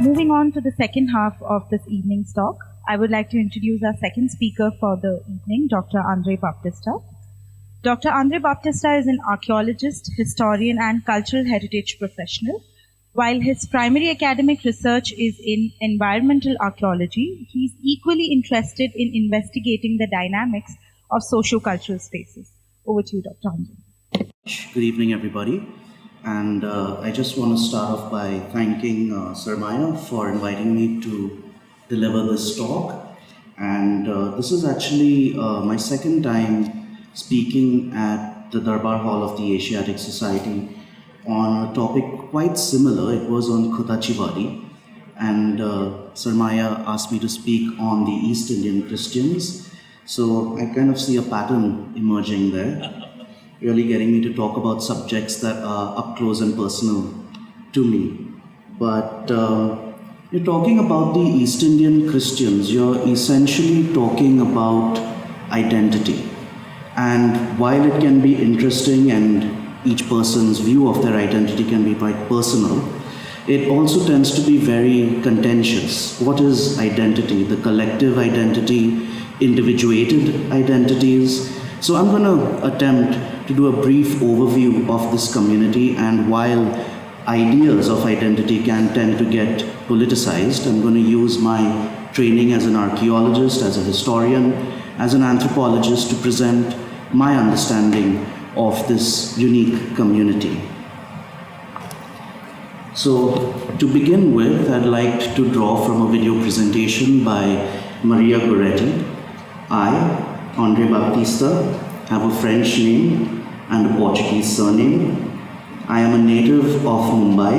Moving on to the second half of this evening's talk, I would like to introduce our second speaker for the evening, Dr. André Baptista. Dr. André Baptista is an archaeologist, historian, and cultural heritage professional. While his primary academic research is in environmental archaeology, he is equally interested in investigating the dynamics of sociocultural spaces. Over to you, Dr. André. Good evening, everybody. And I just want to start off by thanking Sarmaya for inviting me to deliver this talk. And this is actually my second time speaking at the Durbar Hall of the Asiatic Society on a topic quite similar. It was on Khutachiwadi. And Sarmaya asked me to speak on the East Indian Christians. So I kind of see a pattern emerging there. Really getting me to talk about subjects that are up close and personal to me. But you're talking about the East Indian Christians, you're essentially talking about identity. And while it can be interesting and each person's view of their identity can be quite personal, it also tends to be very contentious. What is identity? The collective identity, individuated identities. So I'm going to attempt to do a brief overview of this community, and while ideas of identity can tend to get politicized, I'm going to use my training as an archaeologist, as a historian, as an anthropologist to present my understanding of this unique community. So to begin with, I'd like to draw from a video presentation by Maria Goretti. I, André Baptista, have a French name and a Portuguese surname. I am a native of Mumbai,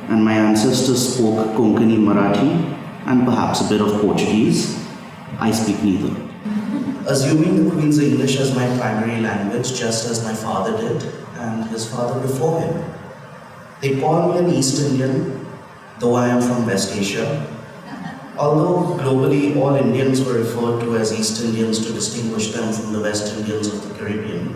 and my ancestors spoke Konkani Marathi and perhaps a bit of Portuguese. I speak neither. Assuming the Queen's English as my primary language, just as my father did, and his father before him. They call me an East Indian, though I am from West Asia. Although globally all Indians were referred to as East Indians to distinguish them from the West Indians of the Caribbean,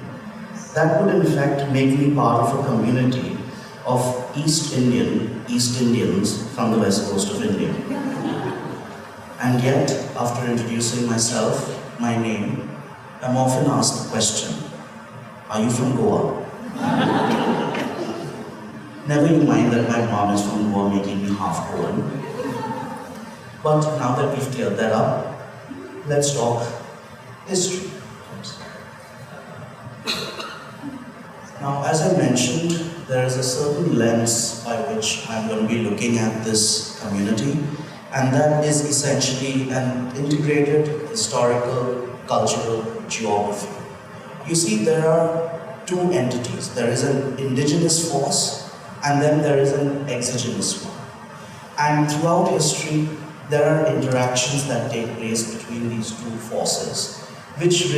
that would in fact make me part of a community of East Indians from the west coast of India. And yet, after introducing myself, my name, I'm often asked the question, are you from Goa? Never you mind that my mom is from Goa, making me half Goan. But now that we've cleared that up, let's talk history. Now, as I mentioned, there is a certain lens by which I'm going to be looking at this community, and that is essentially an integrated historical, cultural geography. You see, there are two entities. There is an indigenous force, and then there is an exogenous one. And throughout history, there are interactions that take place between these two forces, which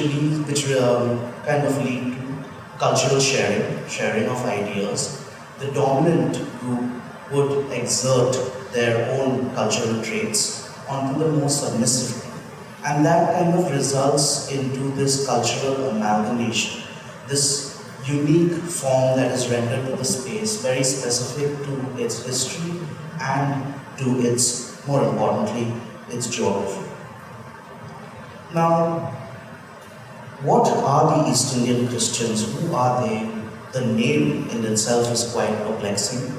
kind of lead to cultural sharing of ideas. The dominant group would exert their own cultural traits onto the more submissive group. And that kind of results into this cultural amalgamation, this unique form that is rendered to the space, very specific to its history and to its, more importantly, its geography. Now, what are the East Indian Christians? Who are they? The name in itself is quite perplexing.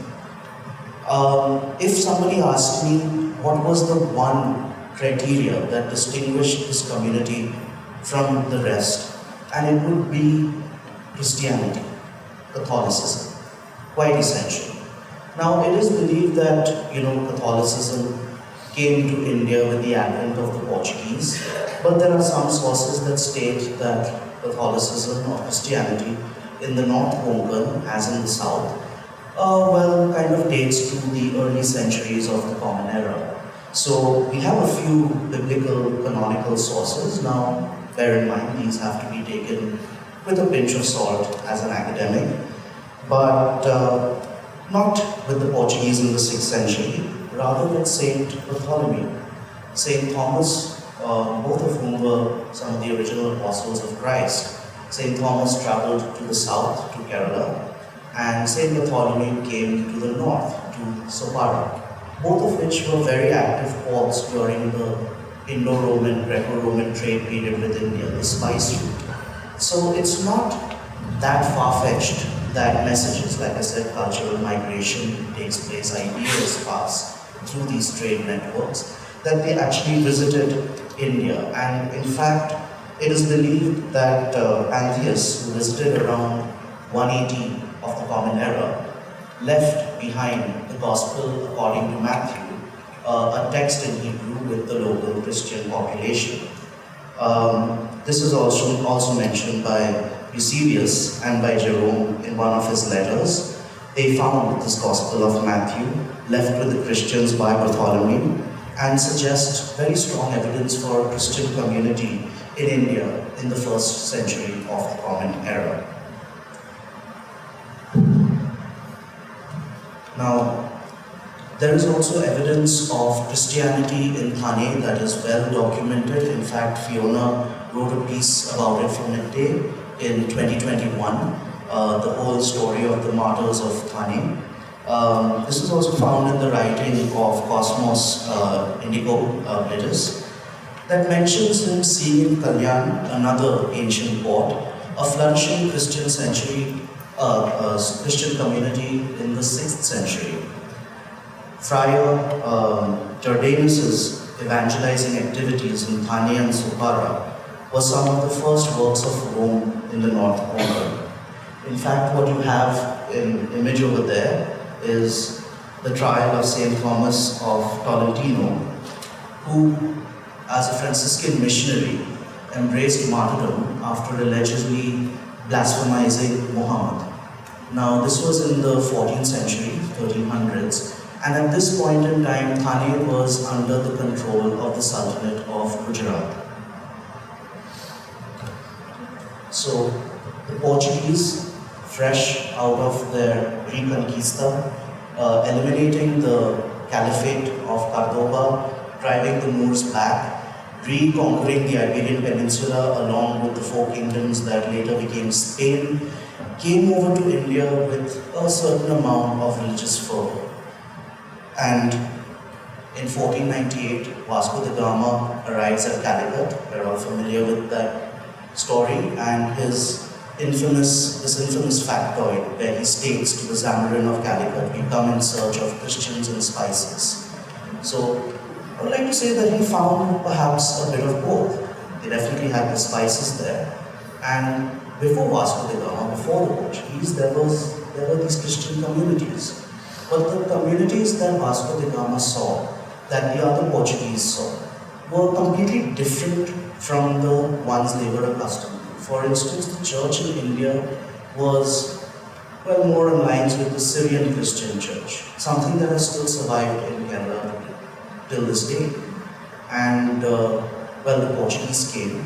If somebody asked me what was the one criteria that distinguished this community from the rest, and it would be Christianity, Catholicism, quite essential. Now, it is believed that, Catholicism came to India with the advent of the Portuguese, but there are some sources that state that Catholicism or Christianity in the North Konkan, as in the South, kind of dates to the early centuries of the Common Era. So we have a few biblical canonical sources. Now, bear in mind, these have to be taken with a pinch of salt as an academic, but not with the Portuguese in the 6th century, rather with Saint Bartholomew, Saint Thomas, both of whom were some of the original apostles of Christ. Saint Thomas traveled to the south, to Kerala, and Saint Bartholomew came to the north, to Sopara. both of which were very active ports during the Indo-Roman, Greco-Roman trade period with India, the spice route. So it's not that far-fetched that messages, like I said, cultural migration takes place, ideas pass through these trade networks, that they actually visited India. And in fact, it is believed that Anthias, who visited around 180 of the Common Era, left behind the Gospel according to Matthew, a text in Hebrew with the local Christian population. This is also mentioned by Eusebius and by Jerome in one of his letters. They found this Gospel of Matthew left with the Christians by Bartholomew and suggest very strong evidence for a Christian community in India in the first century of the Common Era. Now, there is also evidence of Christianity in Thane that is well documented. In fact, Fiona wrote a piece about it for Midday in 2021, the whole story of the martyrs of Thane. This is also found in the writing of Cosmos Indigo Blitis that mentions him seeing in Kalyan, another ancient port, a flourishing Christian Christian community in the 6th century. Friar Jordanus's evangelizing activities in Thane and Supara were some of the first works of Rome in the North Conquer. In fact, what you have in image over there is the trial of Saint Thomas of Tolentino, who, as a Franciscan missionary, embraced martyrdom after allegedly blasphemizing Muhammad. Now, this was in the 14th century, 1300s, and at this point in time, Thane was under the control of the Sultanate of Gujarat. So, the Portuguese, fresh out of their Reconquista, eliminating the Caliphate of Cordoba, driving the Moors back, reconquering the Iberian Peninsula along with the 4 kingdoms that later became Spain, came over to India with a certain amount of religious fervor. And in 1498, Vasco da Gama arrives at Calicut. We're all familiar with that story, and this infamous factoid where he states to the Zamarin of Calicut, "We come in search of Christians and spices." So I would like to say that he found perhaps a bit of both. They definitely had the spices there, and before Vasco da Gama, before the Portuguese, there were these Christian communities. But the communities that Vasco da Gama saw, that the other Portuguese saw, were completely different from the ones they were accustomed to. For instance, the church in India was, well, more in lines with the Syrian Christian church, something that has still survived in Kerala till this day. And, well, the Portuguese came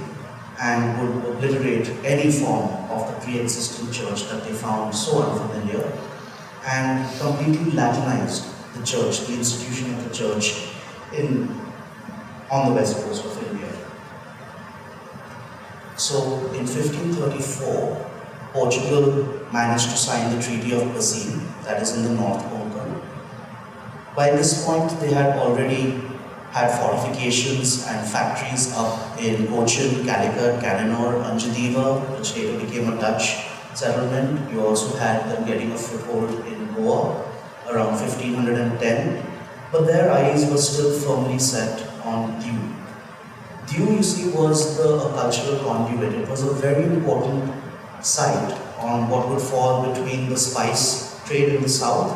and would obliterate any form of the pre-existing church that they found so unfamiliar, and completely Latinized the church, the institution of the church on the west coast of India. So in 1534, Portugal managed to sign the Treaty of Basin, that is in the North Konkan. By this point, they had already had fortifications and factories up in Cochin, Calicut, Cananore, Anjadiva, which later became a Dutch settlement. You also had them getting a foothold in Goa around 1510, but their eyes were still firmly set on Diu. Diu, you see, was a cultural conduit. It was a very important site on what would fall between the spice trade in the south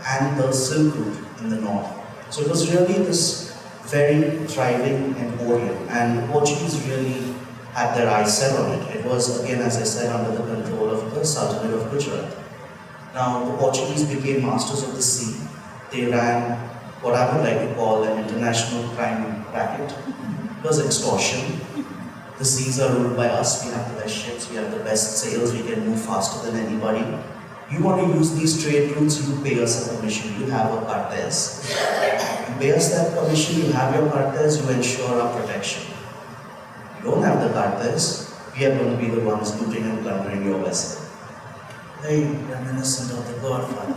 and the Silk Route in the north. So it was really this very thriving emporium, and the Portuguese really had their eyes set on it. It was, again, as I said, under the control of the Sultanate of Gujarat. Now, the Portuguese became masters of the sea. They ran what I would like to call an international crime racket. It was extortion. The seas are ruled by us. We have the best ships, we have the best sails, we can move faster than anybody. You want to use these trade routes, you pay us a commission. You have a cartes. You pay us that commission, you have your cartes, you ensure our protection. You don't have the cartes, we are going to be the ones looting and plundering your vessel. Hey, reminiscent of the Godfather.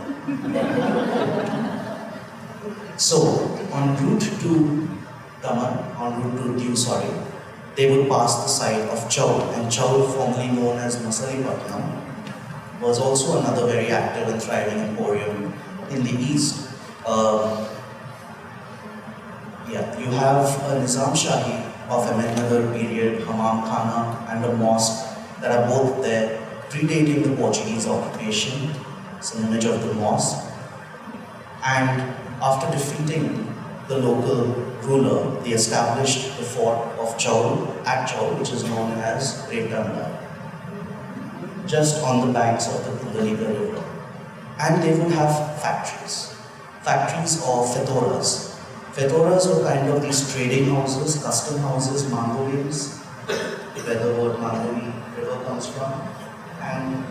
So, en route to Diu, they would pass the site of Chaul, and Chaul, formerly known as Masaripatnam, was also another very active and thriving emporium in the east. You have a Nizam Shahi of Ahmednagar period, Hammam Khana, and a mosque that are both there, predating the Portuguese occupation. It's an image of the mosque. And after defeating the local ruler, they established the fort of Chaul at Chaul, which is known as Retanda, just on the banks of the Kundalika River. And they would have factories of fetoras. Fetoras were kind of these trading houses, custom houses, Mongolians, where the word Mongoli river comes from. And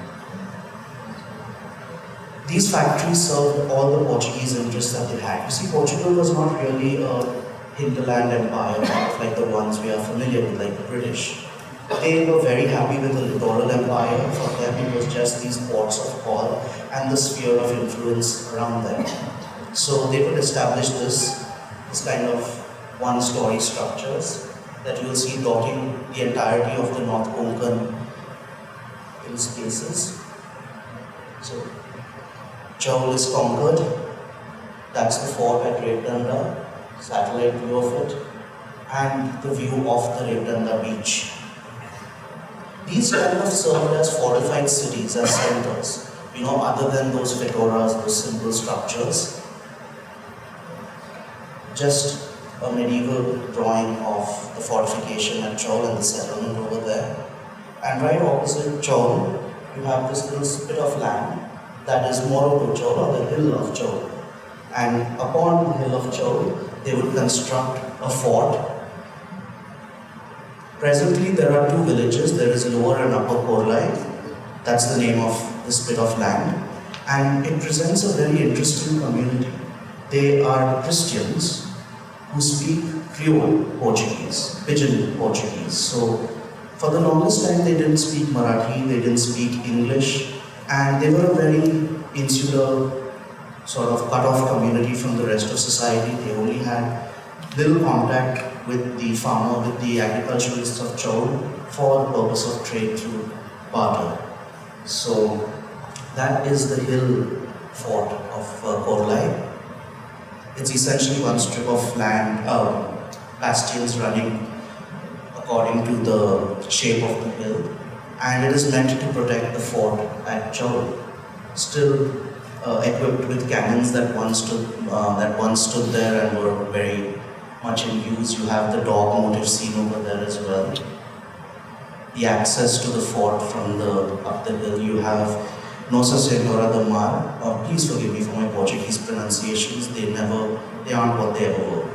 these factories served all the Portuguese interests that they had. You see, Portugal was not really a hinterland empire like the ones we are familiar with, like the British. They were very happy with the littoral empire. For them, it was just these ports of call and the sphere of influence around them. So they would establish this kind of one-story structures that you will see dotting the entirety of the North Konkan hill spaces. So Chaul is conquered. That's the fort at Retanda, satellite view of it, and the view of the Retanda beach. These kind of served as fortified cities, as centers, other than those fetoras, those simple structures. Just a medieval drawing of the fortification at Chaul and the settlement over there. And right opposite Chaul, you have this little bit of land that is Moro Chaul, or the hill of Chaul. And upon the hill of Chaul, they would construct a fort. Presently, there are two villages. There is Lower and Upper Korlai. That's the name of this bit of land. And it presents a very interesting community. They are Christians who speak Creole Portuguese, Pidgin Portuguese. So, for the longest time, they didn't speak Marathi, they didn't speak English, and they were a very insular, sort of cut-off community from the rest of society. They only had little contact with the farmer, with the agriculturalists of Chaul for the purpose of trade through barter. So that is the hill fort of Korlai. It's essentially one strip of land, bastions running according to the shape of the hill, and it is meant to protect the fort at Chaul, still equipped with cannons that once stood there and were very much in use. You have the dog motif seen over there as well. The access to the fort from up the hill, you have Nossa Senhora do Mar. Please forgive me for my Portuguese pronunciations. They aren't what they ever were.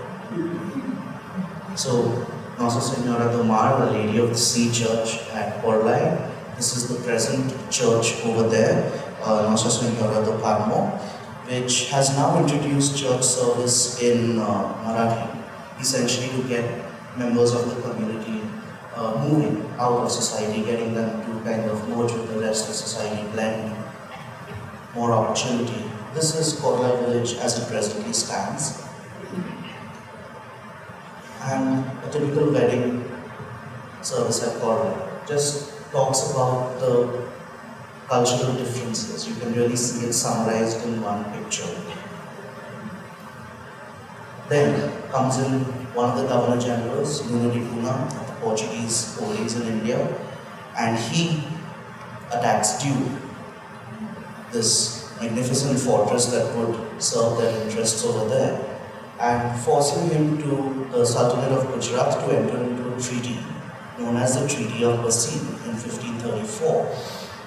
So, Nossa Senhora do Mar, the Lady of the Sea Church at Korlai. This is the present church over there, Nossa Senhora do Carmo, which has now introduced church service in Marathi, essentially to get members of the community moving out of society, getting them to kind of merge with the rest of society, blend, more opportunity. This is Korlai village as it presently stands. And a typical wedding service at Korlai just talks about the cultural differences. You can really see it summarized in one picture. Then comes in one of the Governor Generals, Nuno de Puna, of the Portuguese holdings in India, and he attacks Diu, this magnificent fortress that would serve their interests over there, and forcing him to the Sultanate of Gujarat to enter into a treaty known as the Treaty of Bassein in 1534.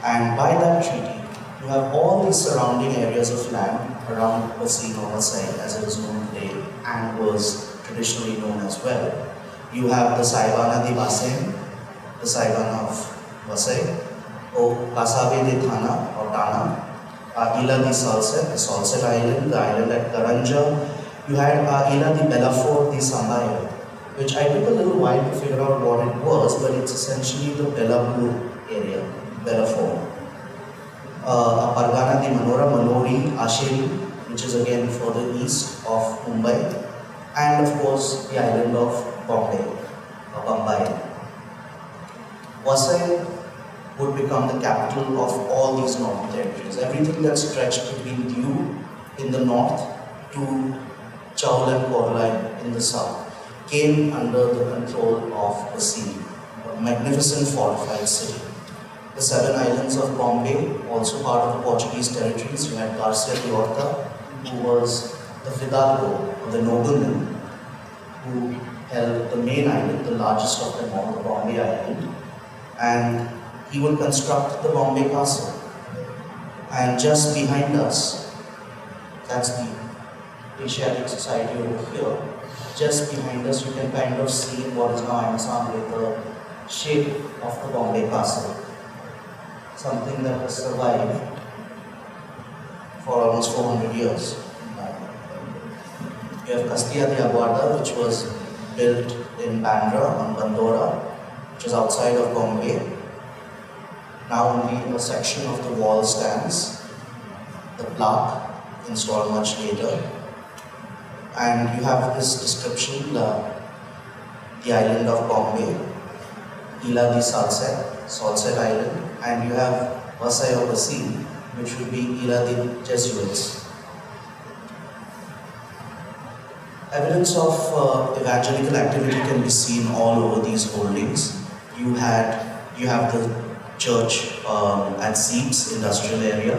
And by that treaty, you have all these surrounding areas of land around Bassein or Vasai, as it is known today, and was traditionally known as well. You have the Saibana de Vasai, the Saibana of Vasai, or Kasave de Thana or Tana, Ila de Salset, the Salset Island, the island at Karanja. You had Ila de Belafort de Sambaya, which I took a little while to figure out what it was, but it's essentially the Belapur area, Belafort. Pargana de Manora, Manori, Asheri, which is again further east of Mumbai, and of course the island of Bombay. Vasai would become the capital of all these northern territories. Everything that stretched between Diu in the north to Chaul and Korla in the south came under the control of Vasai, a magnificent fortified city. The 7 islands of Bombay, also part of the Portuguese territories. You had Garcia de Horta, who was the Fidalgo, or the nobleman, who held the main island, the largest of them all, the Bombay Island, and he would construct the Bombay Castle. And just behind us, that's the Asiatic Society over here. Just behind us, you can kind of see what is now Amazon with the shape of the Bombay Castle. Something that has survived for almost 400 years. You have Castilla de Aguada, which was built in Bandra on Bandora, which is outside of Bombay. Now only a section of the wall stands, the plaque installed much later. And you have this description, the island of Bombay, Ila di Salsette Island, and you have Vasai or Vasai, which would be Ila di Jesuits. Evidence of evangelical activity can be seen all over these holdings. You have the church at Seeps industrial area,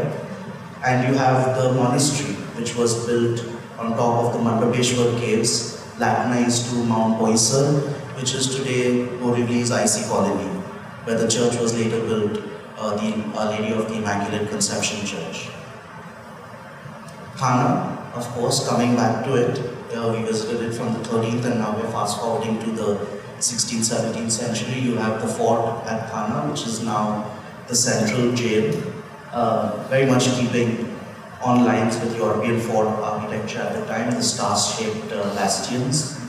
and you have the monastery, which was built on top of the Mandapeshwar caves, Latinized to Mount Boisar, which is today Borivali's IC colony, where the church was later built, the Our Lady of the Immaculate Conception Church. Thana, of course, coming back to it, we visited it from the 13th and now we're fast forwarding to the 16th, 17th century. You have the fort at Thana, which is now the central jail, very much keeping on lines with European fort architecture at the time, the star-shaped bastions.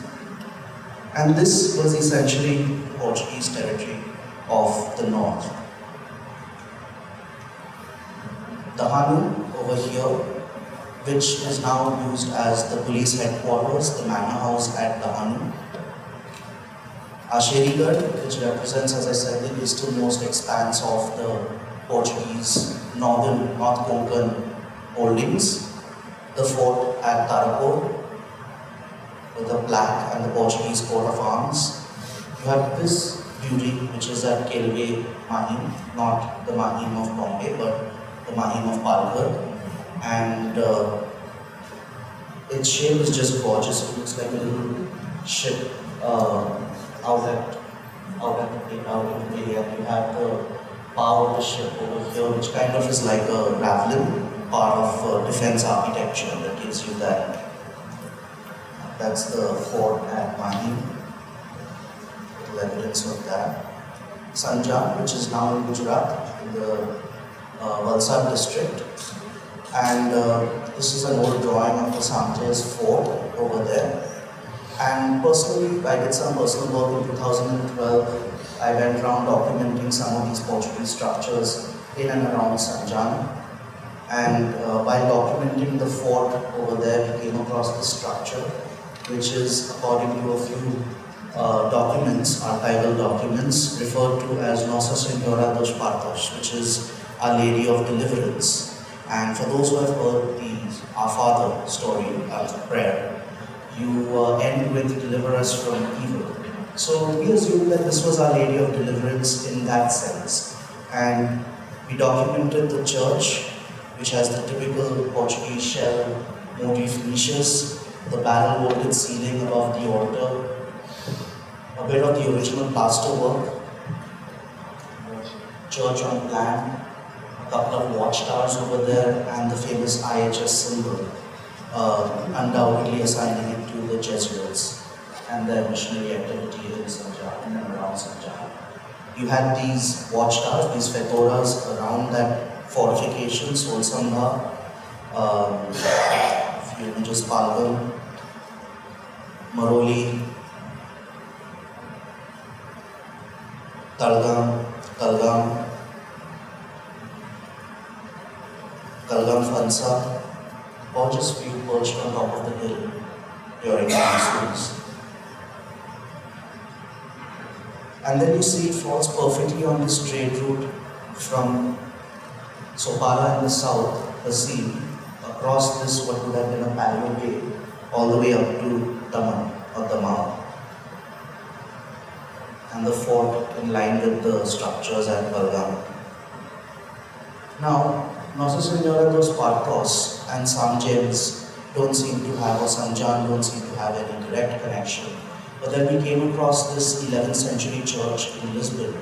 And this was essentially Portuguese territory of the north. The Hanu over here, which is now used as the police headquarters, the manor house at the Hanu. Asherigarh, which represents, as I said, the easternmost expanse of the Portuguese North Konkan holdings. The fort at Tarapur, with the plaque and the Portuguese coat of arms. You have this beauty, which is at Kelve Mahim, not the Mahim of Bombay, but the Mahim of Palghar. And its shape is just gorgeous. It looks like a little ship out in the area. You have the bow of the ship over here, which kind of is like a ravelin, part of defense architecture that gives you that. That's the fort at Mahim. Little evidence of that. Sanjan, which is now in Gujarat, in the Valsad district. And this is an old drawing of the Sanjay's fort over there. And personally, I did some personal work in 2012. I went around documenting some of these Portuguese structures in and around Sanjan. And while documenting the fort over there, we came across this structure, which is, according to a few documents, archival documents, referred to as Nossa Senhora dos Partos, which is Our Lady of Deliverance. And for those who have heard the Our Father story, prayer, you end with deliver us from evil. So we assume that this was Our Lady of Deliverance in that sense. And we documented the church, which has the typical Portuguese shell motif niches, the barrel vaulted ceiling above the altar, a bit of the original plaster work, church on plan, a couple of watchtowers over there, and the famous IHS symbol, undoubtedly assigning it to the Jesuits and their missionary activity in Sanjan and around Sanjan. You had these watchtowers, these fetoras around that fortification, Solsamba, if you just Palgan, Maroli, Kalgam Fansa, gorgeous view perched on top of the hill during monsoons. And then you see it falls perfectly on this trade route from Sopara in the south, the sea, across this what would have been a paleo bay, all the way up to Daman or Daman, and the fort in line with the structures at Balgam. Now, Nossa Senhora dos Partos and Sanjans don't seem to have, or Sanjan don't seem to have any direct connection. But then we came across this 11th century church in Lisbon,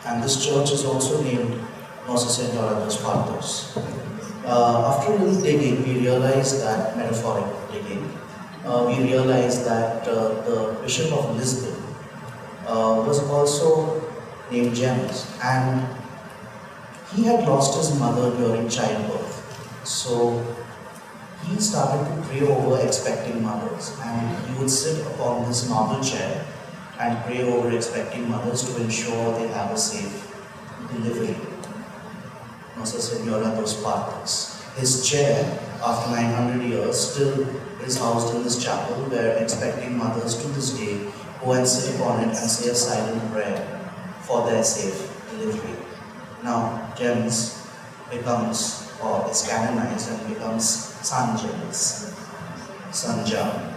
and this church is also named Nossa Senhora dos Partos. After a little digging, we realized that, metaphorical digging, we realized that the Bishop of Lisbon was also named James, and he had lost his mother during childbirth. So he started to pray over expecting mothers, and he would sit upon this marble chair and pray over expecting mothers to ensure they have a safe delivery. Nossa Senhora dos Partos. His chair, after 900 years, still is housed in this chapel where expecting mothers to this day go and sit upon it and say a silent prayer for their safe delivery. Now, Gems becomes, or is canonized and becomes Sanjans, Sanjan.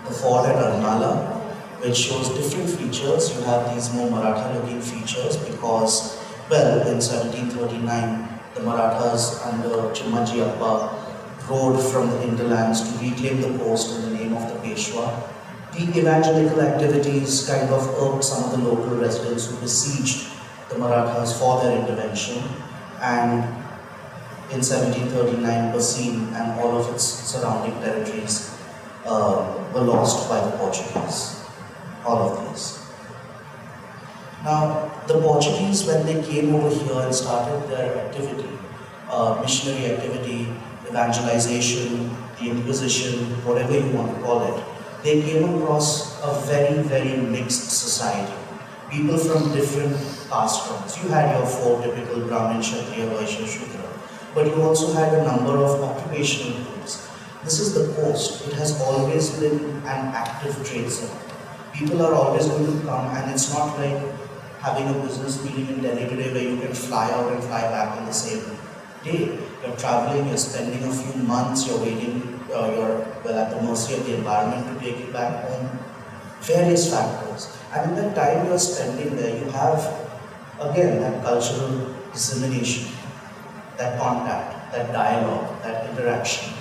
The fort at Arnala, which shows different features. You have these more Maratha-looking features because, well, in 1739, the Marathas under Chimmaji Appa rode from the hinterlands to reclaim the coast in the name of the Peshwa. The evangelical activities kind of irked some of the local residents who besieged the Marathas for their intervention, and in 1739 Basin and all of its surrounding territories were lost by the Portuguese, all of these. Now, the Portuguese, when they came over here and started their activity, missionary activity, evangelization, the Inquisition, whatever you want to call it, they came across a very, very mixed society. People from different caste groups. You had your four typical Brahmin, Kshatriya, Vaishya, Shudra, but you also had a number of occupational groups. This is the coast. It has always been an active trade zone. People are always going to come, and it's not like having a business meeting in Delhi today where you can fly out and fly back on the same day. You're traveling, you're spending a few months, you're waiting, you're at the mercy of the environment to take you back home. Various factors. And in that time you're spending there, you have, again, that cultural dissemination, that contact, that dialogue, that interaction.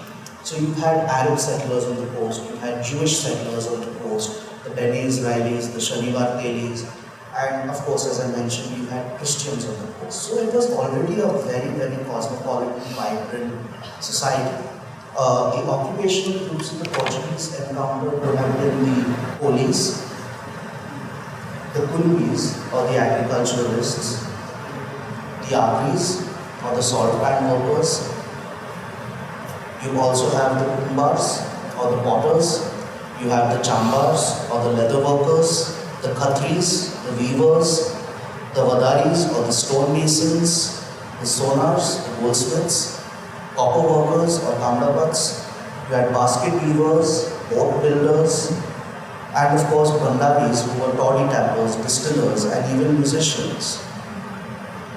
So you had Arab settlers on the coast, you had Jewish settlers on the coast, the Bene Israelis, the Shanivar Telis, and of course, as I mentioned, you had Christians on the coast. So it was already a very, very cosmopolitan, vibrant society. The occupational groups in the Portuguese encountered would have been the police, the Kulbis or the agriculturalists, the Agris or the salt pan workers. You also have the Kumbars or the potters. You have the Chambars or the leather workers, the Khatris, the weavers, the Vadaris or the stonemasons, the sonars, the goldsmiths, copper workers or tamdapats. You had basket weavers, boat builders, and of course Bandaris who were toddy tappers, distillers, and even musicians.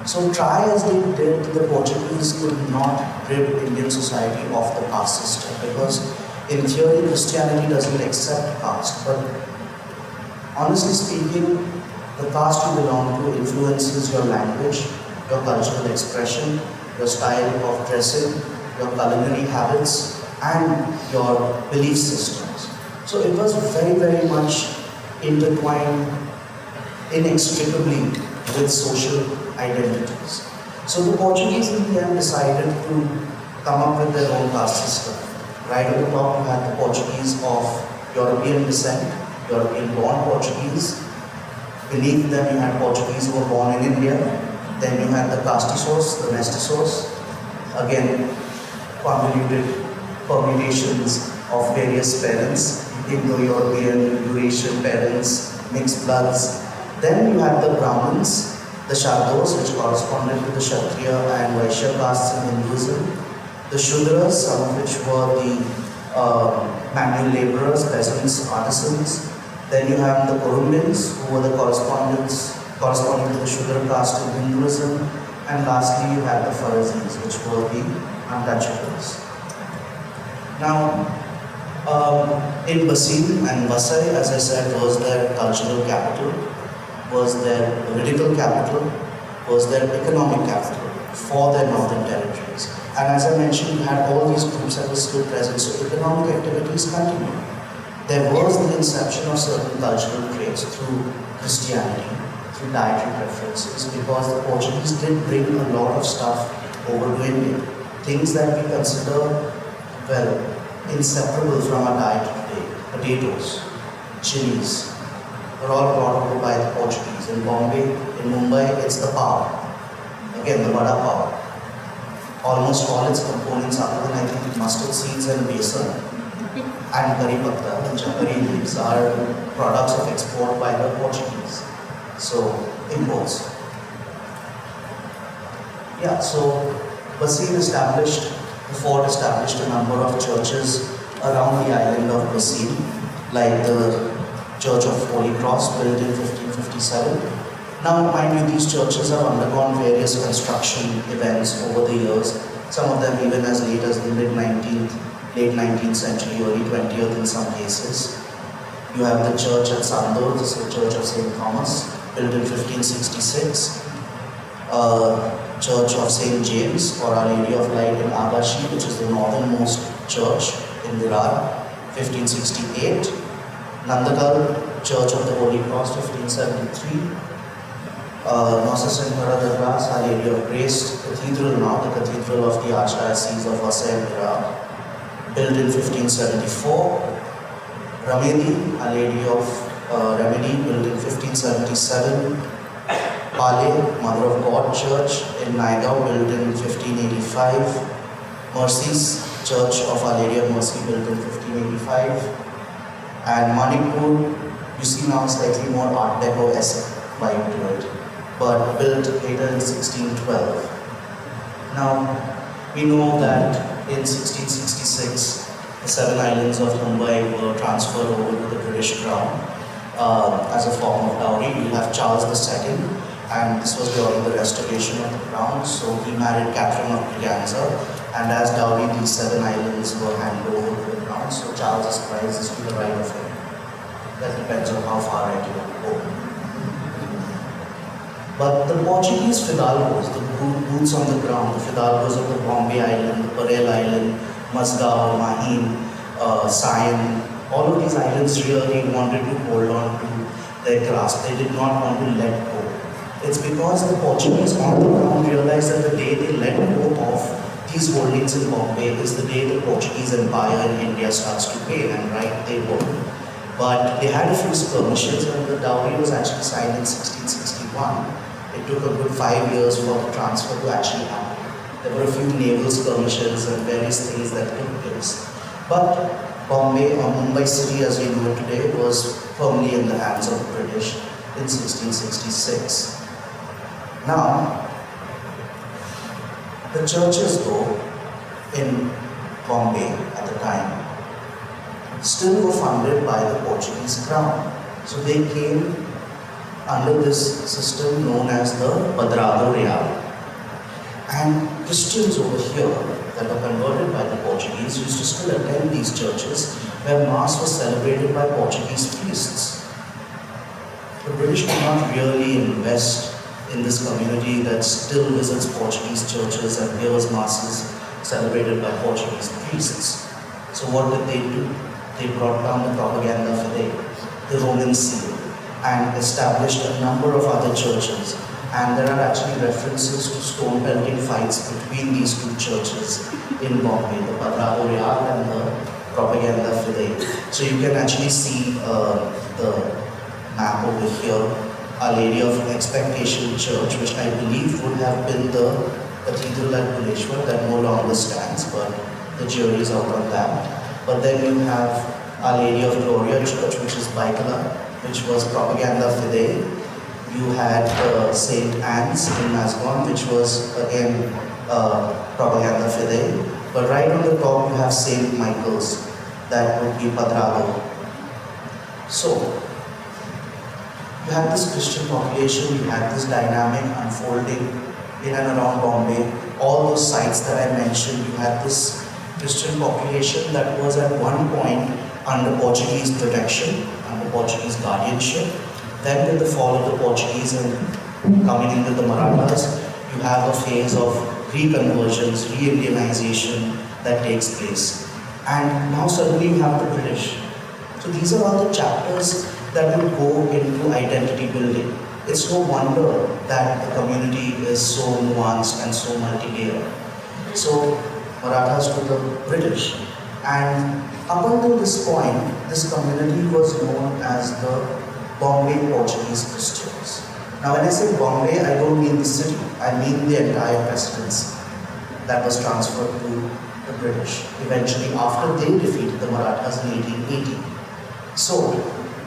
So try as they did, the Portuguese could not rid Indian society of the caste system, because in theory Christianity doesn't accept caste, but honestly speaking, the caste you belong to influences your language, your cultural expression, your style of dressing, your culinary habits, and your belief systems. So it was very, very much intertwined inextricably with social identities. So the Portuguese in the end decided to come up with their own caste system. Right at the top you had the Portuguese of European descent, European-born Portuguese. Beneath them you had Portuguese who were born in India. Then you had the castissos, the mestizos, again convoluted permutations of various parents, Indo-European, Eurasian parents, mixed bloods. Then you had the Brahmins, the Shardos, which corresponded to the Kshatriya and Vaishya castes in Hinduism. The Shudras, some of which were the manual laborers, peasants, artisans. Then you have the Kurumbins, who were the corresponding to the Shudra caste in Hinduism. And lastly, you had the Pharisees, which were the untouchables. Now, in Basim and Vasai, as I said, was their cultural capital, was their political capital, was their economic capital for their northern territories. And as I mentioned, you had all these groups that were still present, so economic activities continued. There was the inception of certain cultural traits through Christianity, through dietary preferences, because the Portuguese did bring a lot of stuff over to India. Things that we consider, well, inseparable from our diet today. Potatoes, chilies, were all brought over by the Portuguese. In Bombay, in Mumbai, it's the pav. Again, the vada pav. Almost all its components, other than I think mustard seeds and besan and curry patta and curry leaves, are products of export by the Portuguese. So, imports. Yeah, so Basim established, the fort established a number of churches around the island of Basim, like the Church of Holy Cross, built in 1557. Now, mind you, these churches have undergone various construction events over the years, some of them even as late as the late 19th century, early 20th in some cases. You have the church at Sandur, this is the Church of St. Thomas, built in 1566. Church of St. James, or Our Lady of Light in Agashi, which is the northernmost church in Durbar, 1568. Nandagal, Church of the Holy Cross, 1573. Nossa Senhora de Graça, Our Lady of Grace Cathedral, now the Cathedral of the Archdiocese of Vasai, built in 1574. Ramedi, Our Lady of Remedy, built in 1577. Pale, Mother of God Church in Naigaon, built in 1585. Mercy's Church of Our Lady of Mercy, built in 1585. And Manipur, you see now slightly more Art Deco-esque vibe to it, but built later in 1612. Now, we know that in 1666, the 7 islands of Mumbai were transferred over to the British Crown as a form of dowry. You have Charles II, and this was during the restoration of the crown, so he married Catherine of Braganza, and as dowry, these 7 islands were handed over to the crown, so Charles's prize is to the right of him. That depends on how far right you go. But the Portuguese fidalgos, the boots on the ground, the fidalgos of the Bombay Island, the Parel Island, Masgao, Mahim, Siam, all of these islands really wanted to hold on to their grasp. They did not want to let go. It's because the Portuguese on the ground realized that the day they let go of these holdings in Bombay is the day the Portuguese Empire in India starts to wane, and right they were. But they had a few skirmishes, and the dowry was actually signed in 1661. It took a good 5 years for the transfer to actually happen. There were a few naval skirmishes and various things that took place. But Bombay, or Mumbai city as we know it today, was firmly in the hands of the British in 1666. Now, the churches though in Bombay at the time still were funded by the Portuguese crown. So they came under this system known as the Padrado Real. And Christians over here that were converted by the Portuguese used to still attend these churches where Mass was celebrated by Portuguese priests. The British could not really invest in this community that still visits Portuguese churches and hears Masses celebrated by Portuguese priests. So what did they do? They brought down the propaganda fide, the Roman seal, and established a number of other churches. And there are actually references to stone pelting fights between these two churches in Bombay, the Padrado Real and the propaganda fide. So you can actually see the map over here, Our Lady of Expectation Church, which I believe would have been the cathedral at Bhubaneswar that no longer stands, but the jury is out on that. But then you have Our Lady of Gloria Church, which is Baikala, which was propaganda fide. You had St. Anne's in Mascon, which was again propaganda fide. But right on the top you have St. Michael's, that would be Padrago. So, you had this Christian population, you had this dynamic unfolding in and around Bombay. All those sites that I mentioned, you had this Christian population that was at one point under Portuguese protection, under Portuguese guardianship. Then with the fall of the Portuguese and coming in with the Marathas, you have a phase of reconversions, re-Indianization that takes place. And now suddenly you have the British. So these are all the chapters that will go into identity building. It's no wonder that the community is so nuanced and so multi-layered. So Marathas to the British. And up until this point, this community was known as the Bombay Portuguese Christians. Now when I say Bombay, I don't mean the city, I mean the entire presidency that was transferred to the British, eventually after they defeated the Marathas in 1880. So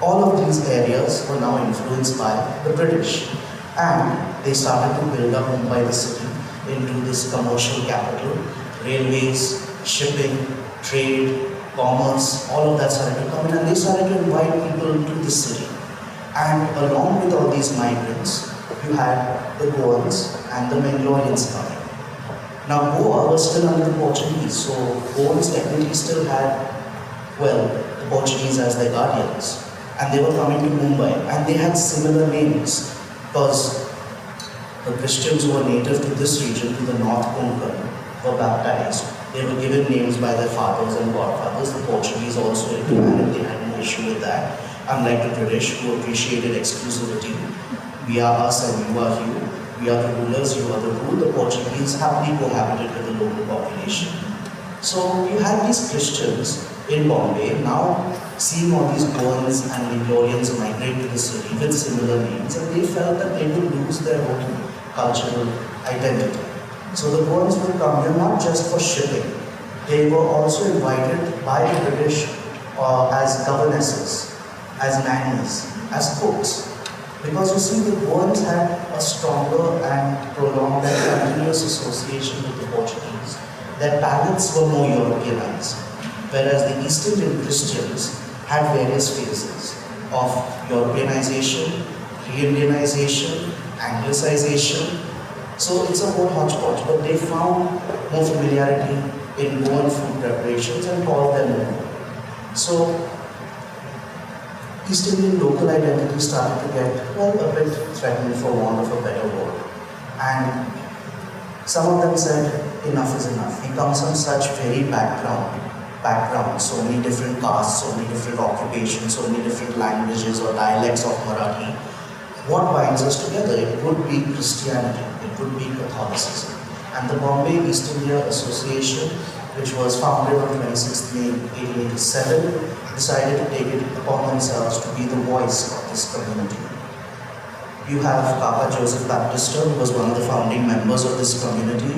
all of these areas were now influenced by the British, and they started to build up Mumbai, the city, into this commercial capital. Railways, shipping, trade, commerce, all of that started to come in, and they started to invite people to the city. And along with all these migrants, you had the Goans and the Mangaloreans coming. Now Goa was still under the Portuguese, so Goans technically still had, well, the Portuguese as their guardians. And they were coming to Mumbai, and they had similar names, because the Christians who were native to this region, to the North Konkan, were baptized. They were given names by their fathers and godfathers. The Portuguese also intermarried, they had no issue with that. Unlike the British, who appreciated exclusivity. We are us and you are you. We are the rulers, you are the ruled. The Portuguese happily cohabited with the local population. So you had these Christians in Bombay now seeing all these Goans and Mangaloreans migrate to the city with similar names, and they felt that they would lose their own cultural identity. So the Goans would come here not just for shipping. They were also invited by the British as governesses, as nannies, as cooks. Because you see, the Goans had a stronger and prolonged and continuous association with the Portuguese. Their palates were more Europeanized, whereas the East Indian Christians had various phases of Europeanization, re-Indianization, Anglicization. So it's a whole hodgepodge, but they found more familiarity in Goan food preparations and called them Goan. So East Indian local identity started to get, well, a bit threatened, for want of a better word. And some of them said, enough is enough. We come from such varied backgrounds, so many different castes, so many different occupations, so many different languages or dialects of Marathi. What binds us together? It would be Christianity, it would be Catholicism. And the Bombay East India Association, which was founded on 26th May 1887, decided to take it upon themselves to be the voice of this community. You have Papa Joseph Baptista, who was one of the founding members of this community,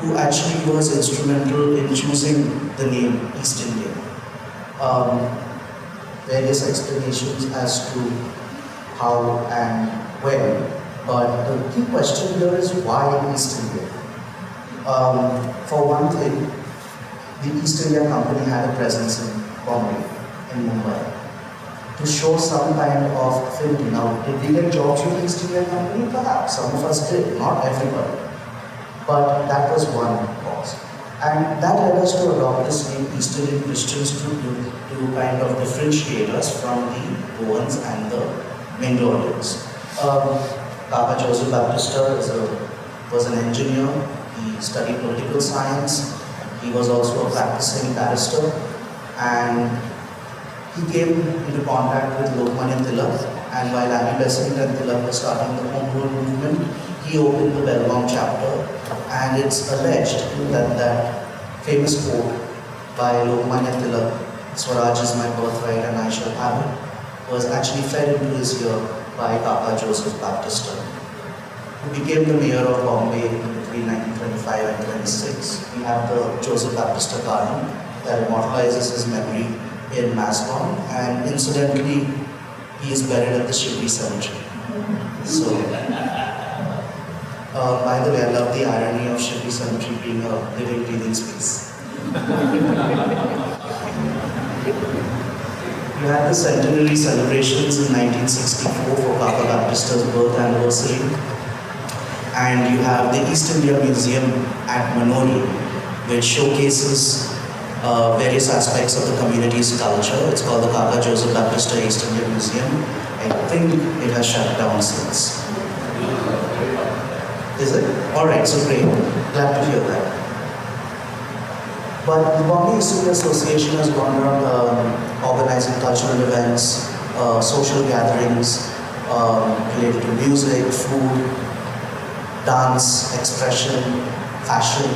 who actually was instrumental in choosing the name East India. Various explanations as to how and when, but the key question here is why East India? For one thing, the East India Company had a presence in Bombay, in Mumbai, to show some kind of affinity. Now, did we get jobs with the East India Company? Perhaps, some of us did, not everybody. But that was one cause. And that led us to adopt this name East Indian Christians to kind of differentiate us from the Goans and the Mangaloreans. Papa Joseph Baptista was an engineer. He studied political science. He was also a practicing barrister. And he came into contact with Lokmanya Tilak. And while Annie Besant and Tilak were starting the Home Rule movement, he opened the Belgaum chapter. And it's alleged that that famous quote by Lokmanya Tilak, "Swaraj is my birthright and I shall have it," was actually fed into his ear by Papa Joseph Baptista, who became the mayor of Bombay between 1925 and 26. We have the Joseph Baptista Garden that immortalizes his memory in Mascon, and incidentally, he is buried at the Shivri Cemetery. So, by the way, I love the irony of Shippy Cemetery being a living, breathing space. You had the centenary celebrations in 1964 for Papa Baptista's birth anniversary. And you have the East India Museum at Manoli, which showcases various aspects of the community's culture. It's called the Kaka Joseph Baptista East India Museum. I think it has shut down since. Is it? Alright, so great. Glad to hear that. But the Bombay East India Association has gone around organizing cultural events, social gatherings related to music, food, dance, expression, fashion.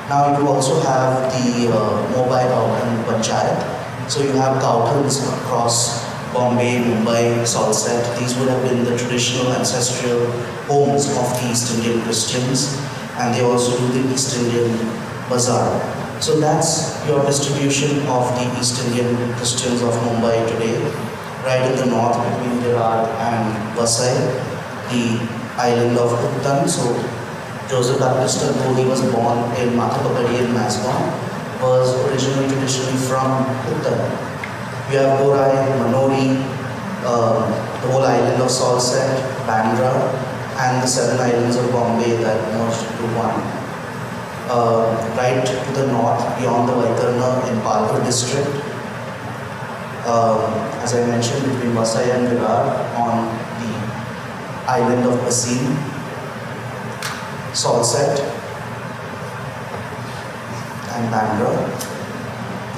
Now you also have the mobile Gautan Panchayat. So you have Gautans across Bombay, Mumbai, Salsette. These would have been the traditional ancestral homes of the East Indian Christians. And they also do the East Indian Bazaar. So that's your distribution of the East Indian Christians of Mumbai today. Right in the north between Durbar and Vasai, the island of Uttan. So Joseph Baptista, though he was born in Mathapapadi in Mascon, was originally traditionally from Uttan. We have Gorai, Manori, the whole island of Salsette, Bandra, and the 7 islands of Bombay that merged into one. Right to the north, beyond the Vaitarna in Palghar district, as I mentioned, between Vasai and Virar on the island of Basim, Salsette, and Bandra.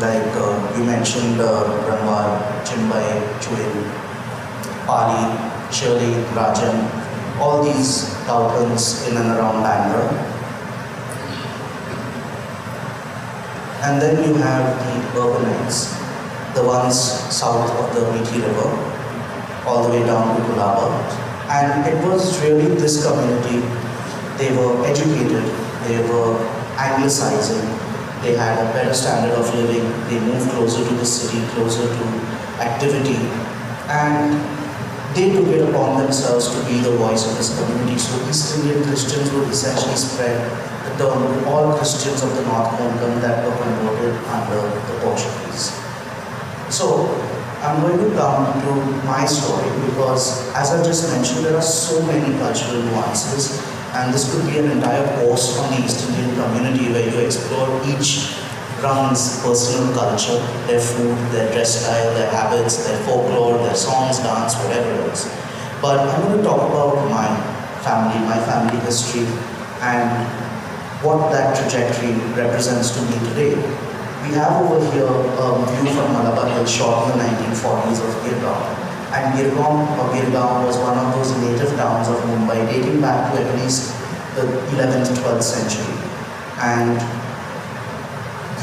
Like you mentioned, Ranwar, Chimbai, Chuin, Pali, Shirley, Rajan, all these Gautans in and around Bandra. And then you have the urbanites, the ones south of the Methi River, all the way down to Kulaba. And it was really this community. They were educated, they were anglicizing, they had a better standard of living, they moved closer to the city, closer to activity, and they took it upon themselves to be the voice of this community. So East Indian Christians would essentially spread the term to all Christians of the North Konkan that were converted under the Portuguese. So I'm going to come to my story because, as I just mentioned, there are so many cultural nuances, and this could be an entire course on the East Indian community where you explore each run's personal culture, their food, their dress style, their habits, their folklore, their songs, dance, whatever it is. But I'm going to talk about my family history, and what that trajectory represents to me today. We have over here a view from Malabar Hill shot in the 1940s of Girgaon. And Girgaon was one of those native towns of Mumbai dating back to at least the 11th, 12th century. And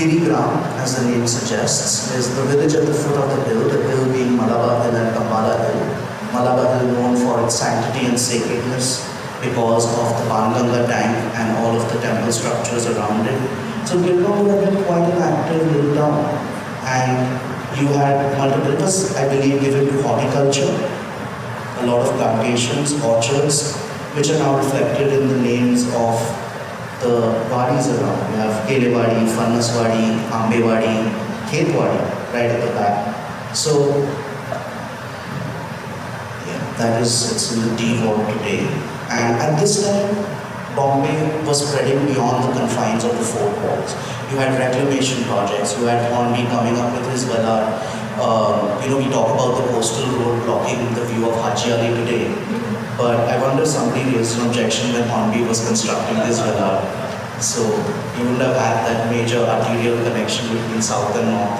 Girigram, as the name suggests, is the village at the foot of the hill being Malabar Hill and Kambala Hill. Malabar Hill known for its sanctity and sacredness because of the Banganga tank and all of the temple structures around it. So Girgaon would have been quite an active little town. And you had multiple, it was, I believe, given to horticulture, a lot of plantations, orchards, which are now reflected in the names of the wadis around. You have Kelewadi, Fannaswadi, Ambewadi, Khetwadi, right at the back. So, yeah, it's in the D ward today. And at this time, Bombay was spreading beyond the confines of the 4 walls. You had reclamation projects, you had Hornby coming up with his Velar. We talk about the coastal road blocking the view of Haji Ali today. But I wonder somebody raised an objection when Hornby was constructing this Velar. So you wouldn't have had that major arterial connection between South and North.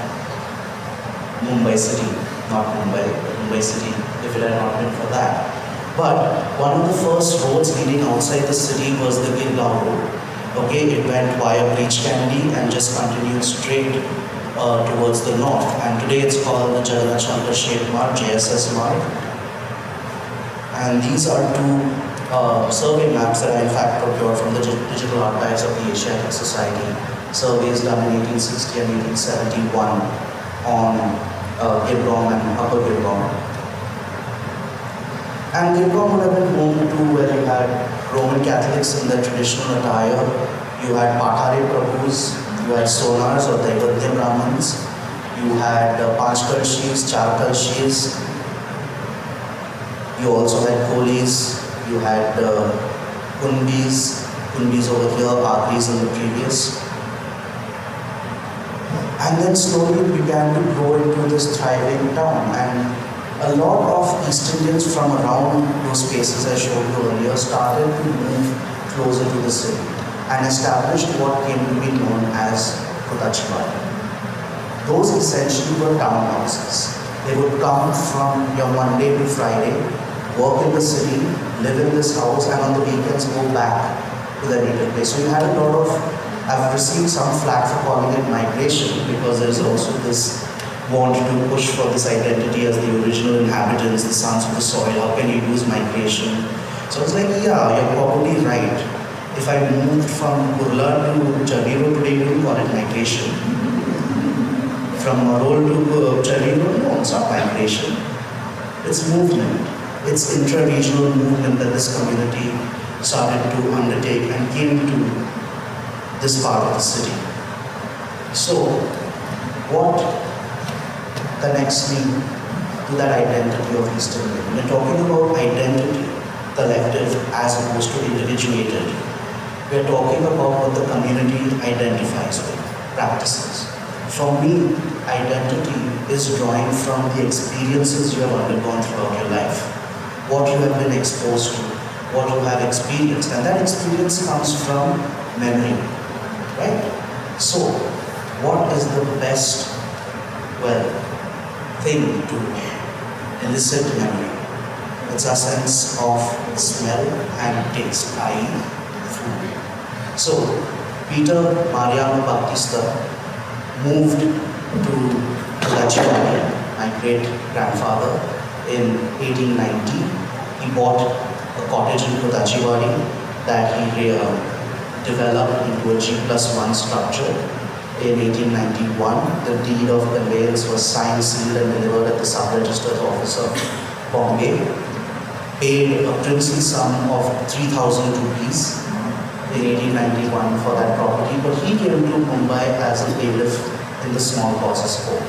Mumbai city, not Mumbai, but Mumbai city, if it had not been for that. But one of the first roads leading outside the city was the Girgaon road. Okay, it went via Breach Candy and just continued straight towards the north. And today it's called the Jagannath Shankar Shet Marg, JSS Marg. And these are 2 survey maps that I in fact procured from the digital archives of the Asiatic Society. Surveys done in 1860 and 1871 on Girgaon and Upper Girgaon. And Gilcom would have been home to where you had Roman Catholics in their traditional attire, you had Pathare Prabhus, you had Sonars or Daivadya Brahmins, you had Panchkalshis, Charkalshis, you also had Kolis, you had Kunbis over here, Agris in the previous. And then slowly it began to grow into this thriving town. And a lot of East Indians from around those spaces I showed you earlier started to move closer to the city and established what came to be known as Kotachiwadi. Those essentially were townhouses. They would come from your Monday to Friday, work in the city, live in this house, and on the weekends go back to their native place. So you had a lot of, I've received some flack for calling it migration because there's also this want to push for this identity as the original inhabitants, the sons of the soil. How can you use migration? So I was like, yeah, you're probably right. If I moved from Kurla to Chaviro today, you would call it migration. From Marol to Chaviro, no, it's not migration. It's movement. It's intra-regional movement that this community started to undertake and came to this part of the city. So, what connects me to that identity of East India? When we're talking about identity, collective as opposed to individuated, we're talking about what the community identifies with, practices. For me, identity is drawing from the experiences you have undergone throughout your life, what you have been exposed to, what you have experienced, and that experience comes from memory, right? So, what is the best, thing to elicit memory? It's a sense of smell and taste, i.e. food. So, Peter Mariano Baptista moved to Kotachiwadi, my great-grandfather, in 1890. He bought a cottage in Kotachiwadi that he developed into a G+1 structure. In 1891, the deed of conveyance was signed, sealed, and delivered at the sub-registrar's office of Bombay. Paid a princely sum of 3,000 rupees in 1891 for that property, but he came to Mumbai as a bailiff in the small causes court.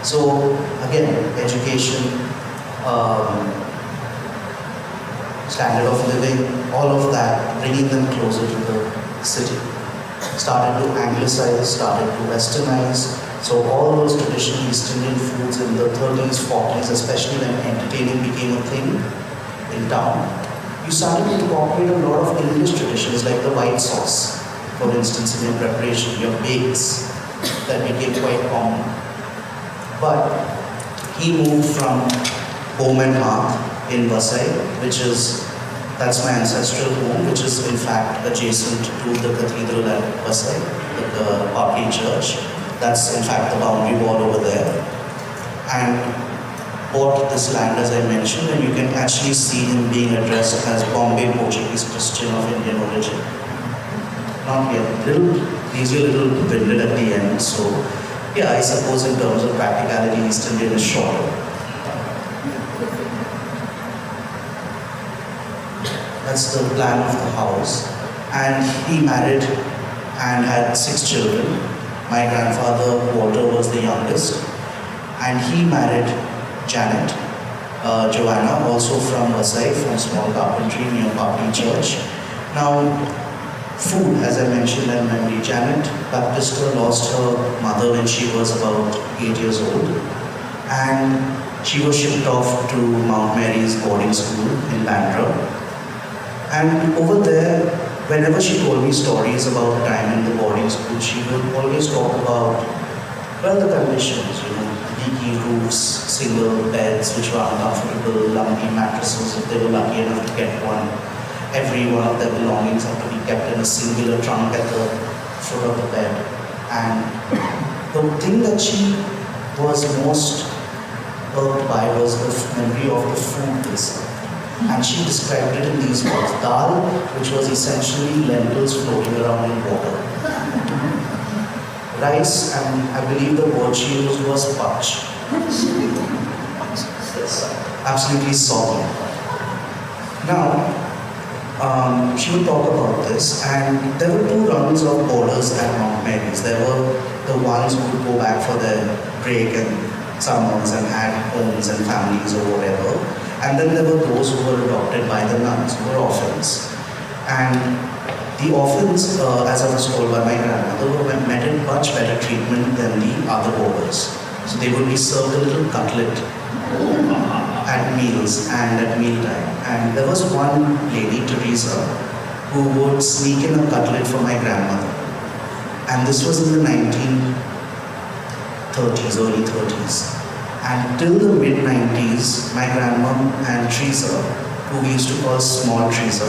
So again, education, standard of living, all of that, bringing them closer to the city. Started to anglicize, started to westernize. So all those traditional East Indian foods in the 30s, 40s, especially when entertaining became a thing in town, you started to incorporate a lot of English traditions like the white sauce, for instance, in your preparation, your bakes, that became quite common. But he moved from home and hearth in Vasai, that's my ancestral home, which is in fact adjacent to the cathedral at Vasai, the Papri church. That's in fact the boundary wall over there. And bought this land, as I mentioned, and you can actually see him being addressed as Bombay Portuguese Christian of Indian origin. Not yet. He's a little winded at the end, so yeah, I suppose in terms of practicality, East Indian is shorter. That's the plan of the house. And he married and had 6 children. My grandfather, Walter, was the youngest. And he married Janet, Joanna, also from Vasai, from small carpentry near Papri Church. Now, food, as I mentioned, and memory. Janet Baptista lost her mother when she was about 8 years old. And she was shipped off to Mount Mary's boarding school in Bandra. And over there, whenever she told me stories about her time in the boarding school, she would always talk about, the conditions, leaky roofs, single beds which were uncomfortable, lumpy mattresses if they were lucky enough to get one. Every one of their belongings had to be kept in a singular trunk at the foot of the bed. And the thing that she was most irked by was the memory of the food they served. And she described it in these words: dal, which was essentially lentils floating around in water. Rice, and I believe the word she used was pach. Absolutely soggy. Now, she would talk about this, and there were two rounds of boarders at Mount Mary's. There were the ones who would go back for their break and summers and had homes and families or whatever. And then there were those who were adopted by the nuns, who were orphans. And the orphans, as I was told by my grandmother, were met in much better treatment than the other boarders. So they would be served a little cutlet at meals and at mealtime. And there was one lady, Teresa, who would sneak in a cutlet for my grandmother. And this was in the 1930s, early 30s. And till the mid-90s, my grandma and Teresa, who we used to call Small Teresa,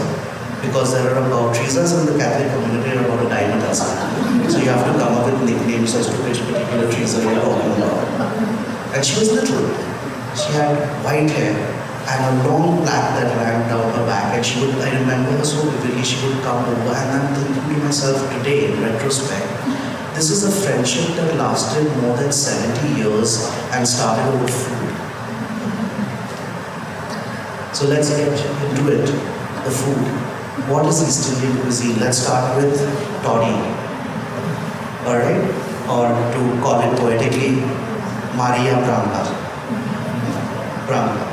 because there are about Teresas in the Catholic community are about a dime a dozen. So you have to come up with nicknames as to which particular Teresa you're talking about. And she was little. She had white hair and a long plait that ran down her back. And she would, I remember her so vividly, she would come over, and I'm thinking to myself today, in retrospect, this is a friendship that lasted more than 70 years and started over food. So let's get into it, the food. What is East Indian cuisine? Let's start with toddy. Alright? Or to call it poetically, Maria Branca.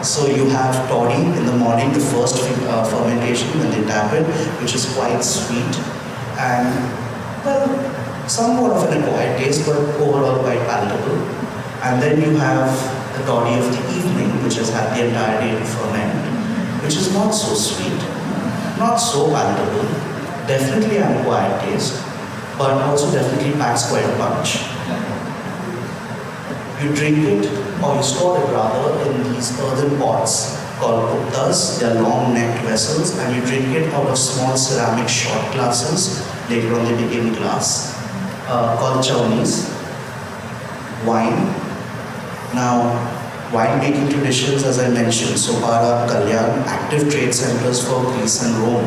So you have toddy in the morning, the first fermentation when they tap it, which is quite sweet and, well, somewhat of an acquired taste, but overall quite palatable. And then you have the toddy of the evening, which has had the entire day to ferment, which is not so sweet, not so palatable, definitely an acquired taste, but also definitely packs quite a punch. You drink it, or you store it rather, in these earthen pots called puttas. They are long-necked vessels, and you drink it out of small ceramic shot glasses. Later on they became glass, called chownis. Wine. Now, wine-making traditions, as I mentioned, Sopara, Kalyan, active trade centers for Greece and Rome.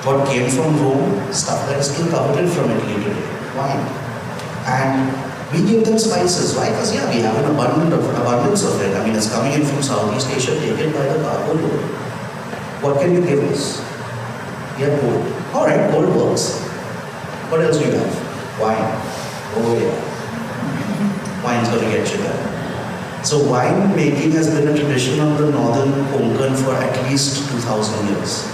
What came from Rome? Stuff that is still coveted from Italy today. Wine. And we give them spices. Why? Because we have an abundance of it. I mean, it's coming in from Southeast Asia, taken by the cargo load. What can you give us? We have gold. Alright, gold works. What else do you have? Wine. Oh yeah. Wine's going to get you there. So wine making has been a tradition of the northern Konkan for at least 2000 years.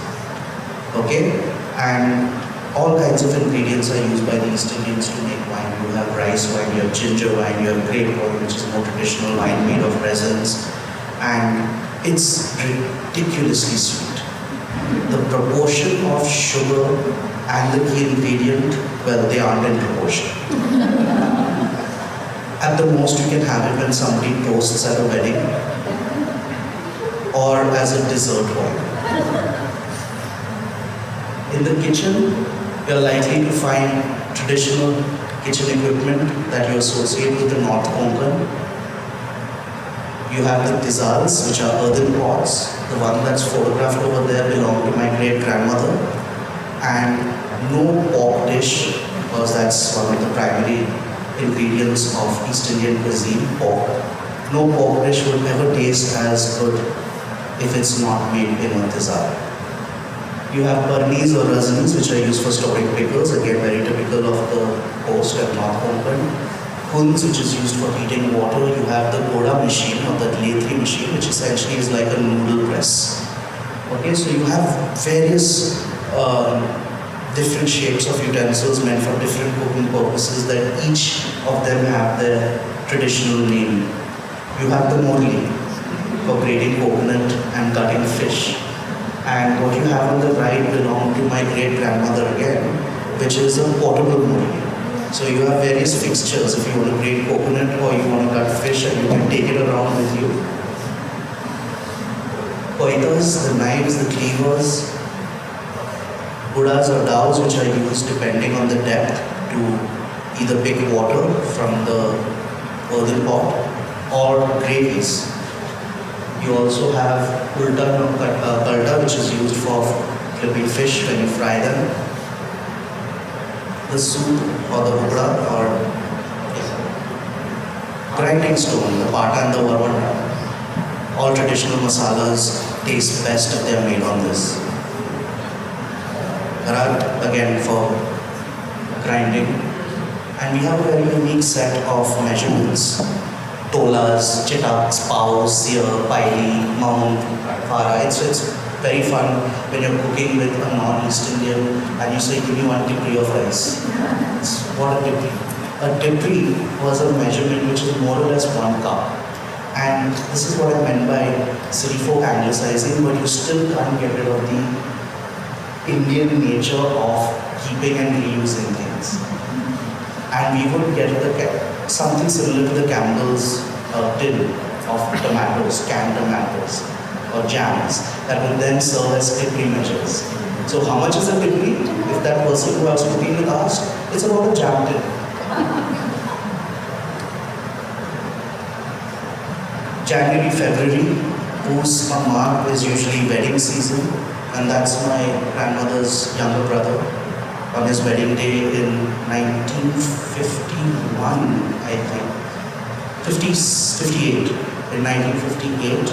Okay? And all kinds of ingredients are used by the East Indians to make wine. You have rice wine, you have ginger wine, you have grape wine, which is more traditional wine made of resins. And it's ridiculously sweet. The proportion of sugar and the key ingredient, well, they aren't in proportion. At the most, you can have it when somebody toasts at a wedding or as a dessert wine. In the kitchen, you're likely to find traditional kitchen equipment that you associate with the North Konkan. You have the tizals, which are earthen pots. The one that's photographed over there belonged to my great-grandmother. And no pork dish, because that's one of the primary ingredients of East Indian cuisine, pork. No pork dish would ever taste as good if it's not made in a tizal. You have barnis or rasins, which are used for storing pickles, again very typical of the coast and North Konkan. Hunds, which is used for heating water. You have the goda machine or the latri machine, which essentially is like a noodle press. Okay, so you have various different shapes of utensils meant for different cooking purposes that each of them have their traditional name. You have the morli for grating coconut and cutting fish. And what you have on the right belonged to my great-grandmother again, which is a portable morli. So you have various fixtures if you want to grate coconut or you want to cut fish, and you can take it around with you. Koitas, the knives, the cleavers, budas or dowels, which are used depending on the depth to either pick water from the earthen pot or gravies. You also have ulta or kalta, which is used for clipping fish when you fry them. The soup or the hukda or grinding stone, the pata and the varvanda. All traditional masalas taste best if they are made on this. Rag again for grinding. And we have a very unique set of measurements. Tolas, chitaks, paos, seer, paili, mount, fara. It's very fun when you're cooking with a non-East Indian and you say, give me 1 tipri of rice. What a tipri? A tipri was a measurement which is more or less 1 cup. And this is what I meant by city folk anglicizing, but you still can't get rid of the Indian nature of keeping and reusing things. And we would get something similar to the Campbell's tin of tomatoes, canned tomatoes, or jams, that would then serve as tipri measures. So how much is a tipri? If that person who I was cooking with asked, it's about a jam tin. January, February, post mark is usually wedding season, and that's my grandmother's younger brother on his wedding day in 1951, I think. 58, in 1958,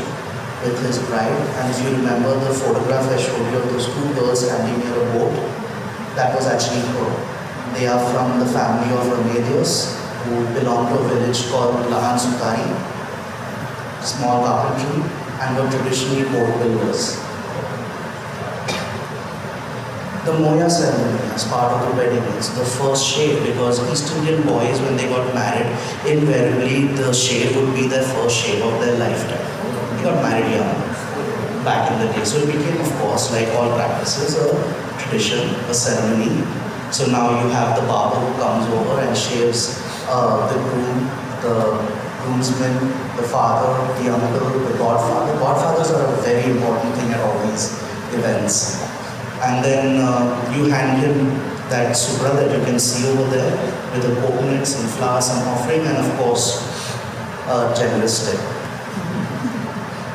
with his bride. And if you remember the photograph I showed you of those 2 girls standing near a boat, that was actually her. They are from the family of Remedios, who belong to a village called Lahan Sukari, small carpentry, and were traditionally boat builders. The Moya ceremony as part of the wedding is the first shave, because East Indian boys, when they got married, invariably the shave would be their first shave of their lifetime. They got married young back in the day. So it became, of course, like all practices, a tradition, a ceremony. So now you have the barber who comes over and shaves the groom, the groomsmen, the father, the uncle, the godfather. Godfathers are a very important thing at all these events. And then you hand him that subra that you can see over there with the coconuts and flowers and offering, and of course, a generous tip.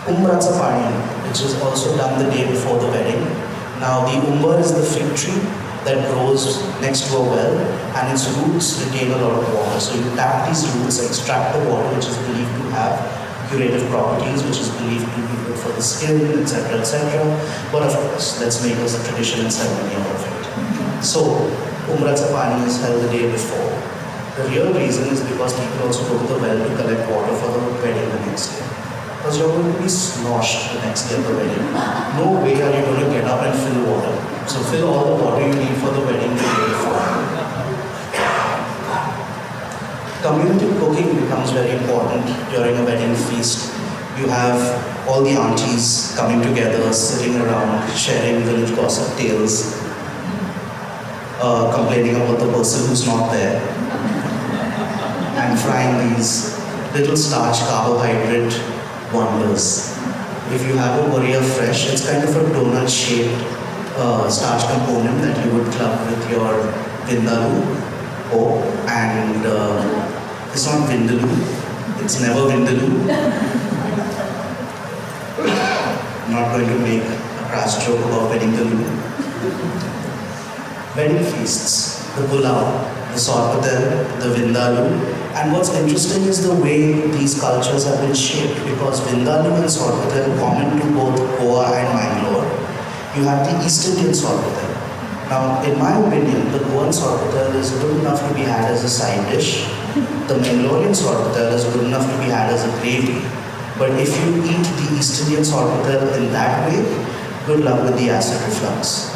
Umbratsa pani, which is also done the day before the wedding. Now the umber is the fig tree that grows next to a well, and its roots retain a lot of water. So you tap these roots, extract the water, which is believed to have curative properties, which is believed to be good for the skin, etc., etc. But of course, let's make this a tradition and ceremony out of it. So, Umbratsa pani is held the day before. The real reason is because people also go to the well to collect water for the wedding the next day. Because you're going to be sloshed the next day of the wedding. No way are you going to get up and fill water. So fill all the water you need for the wedding the day before. Community cooking becomes very important during a wedding feast. You have all the aunties coming together, sitting around, sharing village gossip tales, complaining about the person who's not there, and frying these little starch carbohydrate wonders. If you have a Borea fresh, it's kind of a donut-shaped starch component that you would club with your vindaloo, and it's not vindaloo, it's never vindaloo. I'm not going to make a crass joke about wedding daloo. Wedding feasts, the pulao, the sorpatel, the vindaloo. And what's interesting is the way these cultures have been shaped, because vindaloo and sorpatel common to both Goa and Mangalore. You have the East Indian sorpatel. Now, in my opinion, the Goan sorpatel is good enough to be had as a side dish. The Mangalorean sorpatel is good enough to be had as a gravy. But if you eat the East Indian sorpatel in that way, good luck with the acid reflux.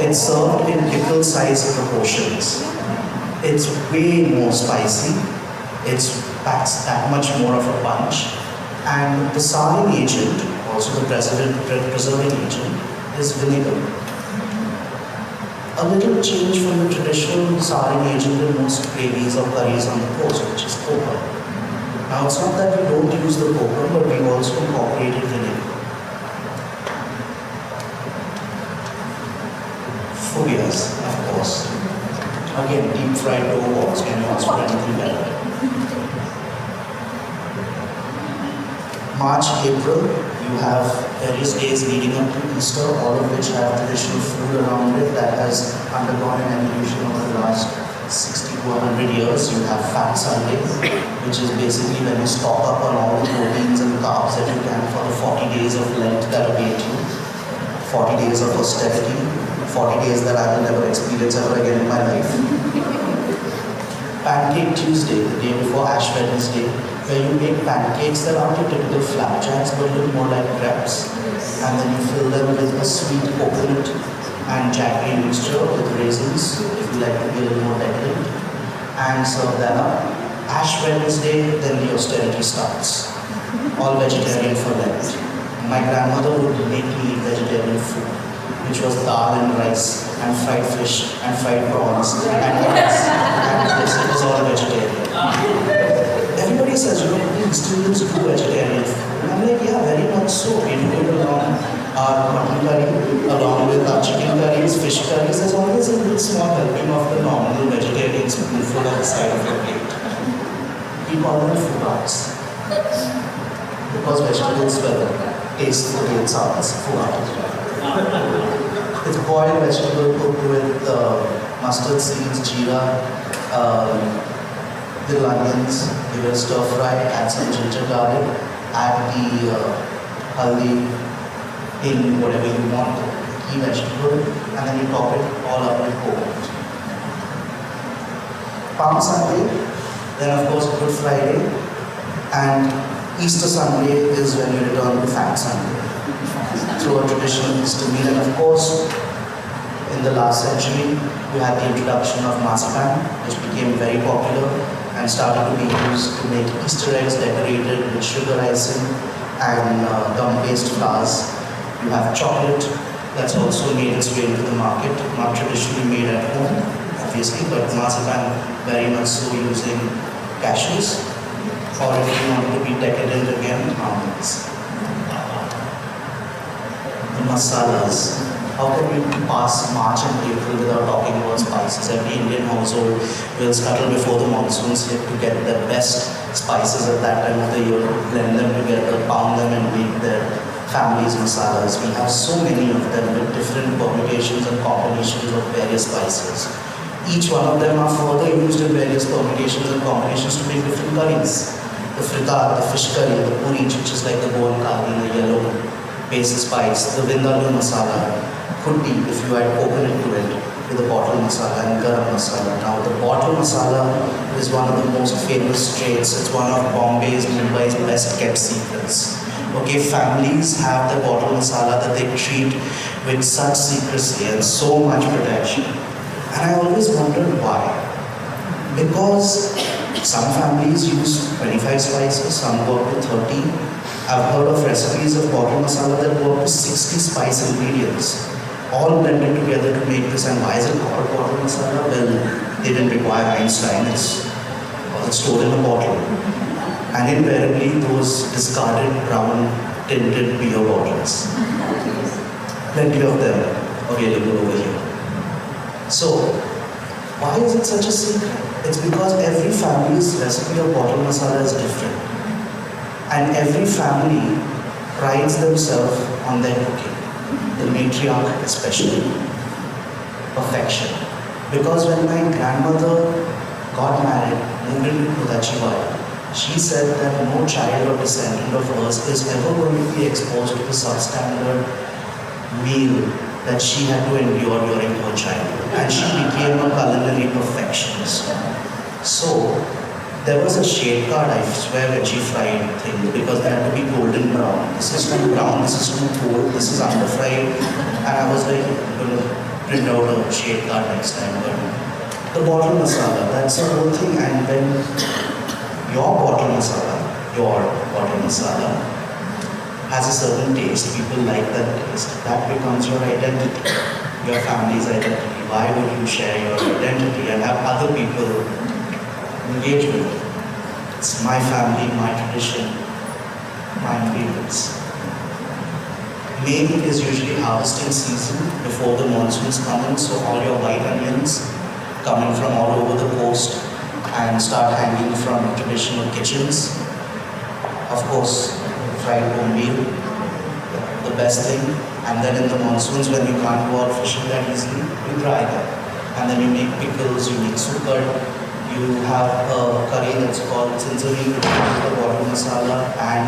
It's served in pickle-sized proportions. It's way more spicy. It packs that much more of a punch. And the souring agent, also the preserving agent, is vinegar. A little change from the traditional souring agent in most gravies or curries on the coast, which is copra. Now, it's not that we don't use the copra, but we've also incorporated vinegar. Phobias, of course. Again, deep fried dough balls, can you ask for anything better? March, April, you have various days leading up to Easter, all of which have traditional food around it that has undergone an evolution over the last 60 to 100 years. You have Fat Sunday, which is basically when you stock up on all the proteins and carbs that you can for the 40 days of Lent that await you. 40 days of austerity, 40 days that I will never experience ever again in my life. Pancake Tuesday, the day before Ash Wednesday, where you make pancakes that aren't your typical flapjacks but a little more like crepes. And then you fill them with a sweet coconut and jaggery mixture with raisins, if you like to be a little more decadent, and serve that up. Ash Wednesday, then the austerity starts. All vegetarian for Lent. My grandmother would make me eat vegetarian food, which was dal and rice, and fried fish, and fried prawns, and eggs, and this, it was all vegetarian. Everybody says, Easterns do vegetarian food. And I'm like, yeah, very much so. We do it along our mutton curry, along with our chicken curries, fish curries. There's always a little small helping of the normal vegetarian spoonful on the side of your plate. We call them food arts. Because vegetables, well, taste the way it sounds, food art. It's boiled vegetable cooked with mustard seeds, jeera, little onions, give it a stir fry, add some ginger garlic, add the haldi, in whatever you want, key vegetable, and then you top it all up with coconut. Palm Sunday, then of course Good Friday, and Easter Sunday is when you return to Fat Sunday through a traditional Easter meal. And of course, in the last century, we had the introduction of marzipan, which became very popular and started to be used to make Easter eggs decorated with sugar icing and gum-based flowers. You have chocolate that's also made its way into the market, not traditionally made at home, obviously, but marzipan very much so using cashews, or if you want to be decadent again, almonds. The masalas. How can we pass March and April without talking about spices? Every Indian household will scuttle before the monsoons hit to get the best spices at that time of the year, blend them together, pound them and make their families' masalas. We have so many of them with different permutations and combinations of various spices. Each one of them are further used in various permutations and combinations to make different curries. The fritar, the fish curry, the puri, which is like the goan kari, the yellow basil spice, the vindaloo masala, could be if you add coconut to it, with the bottle masala and garam masala. Now the bottle masala is one of the most famous traits. It's one of Bombay's, Mumbai's best kept secrets. Okay, families have the bottle masala that they treat with such secrecy and so much protection. And I always wondered why. Because some families use 25 spices, some go up to 30. I've heard of recipes of bottle masala that go up to 60 spice ingredients, all blended together to make this. And why is it called bottle masala? Well, they didn't require Einstein. It's stored in a bottle. And invariably, those discarded brown tinted beer bottles. Plenty of them available over here. So, why is it such a secret? It's because every family's recipe of bottle masala is different. And every family prides themselves on their cooking. The matriarch especially. Perfection. Because when my grandmother got married, moved into Kudachiwai, she said that no child or descendant of hers is ever going to be exposed to the substandard meal that she had to endure during her childhood. And she became a culinary perfectionist. So, there was a shade card, I swear, veggie fried thing, because they had to be golden brown. This is too brown, this is too cold, this is under fried. And I was like, I'm going to print out a shade card next time. But the bottle masala, that's the whole thing. And when your bottle masala has a certain taste, people like that taste, that becomes your identity, your family's identity. Why would you share your identity and have other people engage with it? It's my family, my tradition, my ingredients. May is usually harvesting season before the monsoons come in, so all your white onions coming from all over the coast and start hanging from traditional kitchens. Of course, fried cornmeal, the best thing. And then in the monsoons, when you can't go out fishing that easily, you dry them. and then you make pickles, you make super. You have a curry that's called chinchalli, which is the water masala, and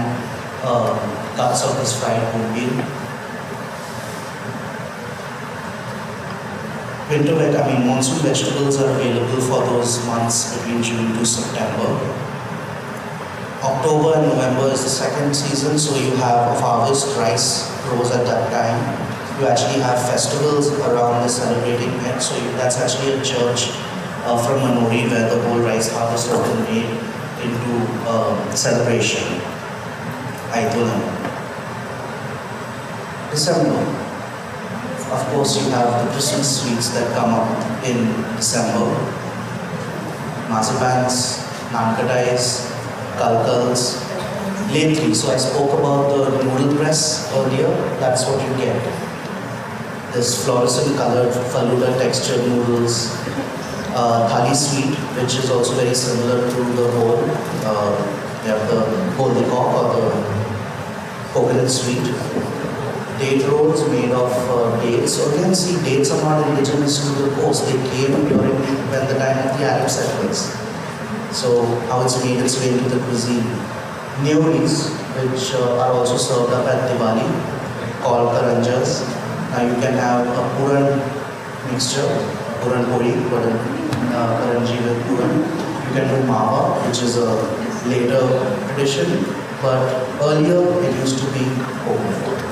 cuts of this fried bhungi. Monsoon vegetables are available for those months between June to September. October and November is the second season, so you have a harvest, rice grows at that time. You actually have festivals around the celebrating it, so that's actually a church from Manori where the whole rice harvest has been made into celebration. Aitulam. December. Of course, you have the Christmas sweets that come up in December. Mazapans, nankatais, kalkals. Lately, so I spoke about the noodle press earlier, that's what you get. This fluorescent colored faluda textured noodles. Thali sweet, which is also very similar to the whole. You have the holdycock or the coconut sweet. Date rolls made of dates. So again, see, dates are not indigenous to the coast. They came during when the time of the Arab settlers. So how it's made its way into the cuisine. Neoris, which are also served up at Diwali, called karanjas. Now you can have a puran mixture, puran puri, karanji with puran. You can do mawa, which is a later tradition, but earlier it used to be coconut.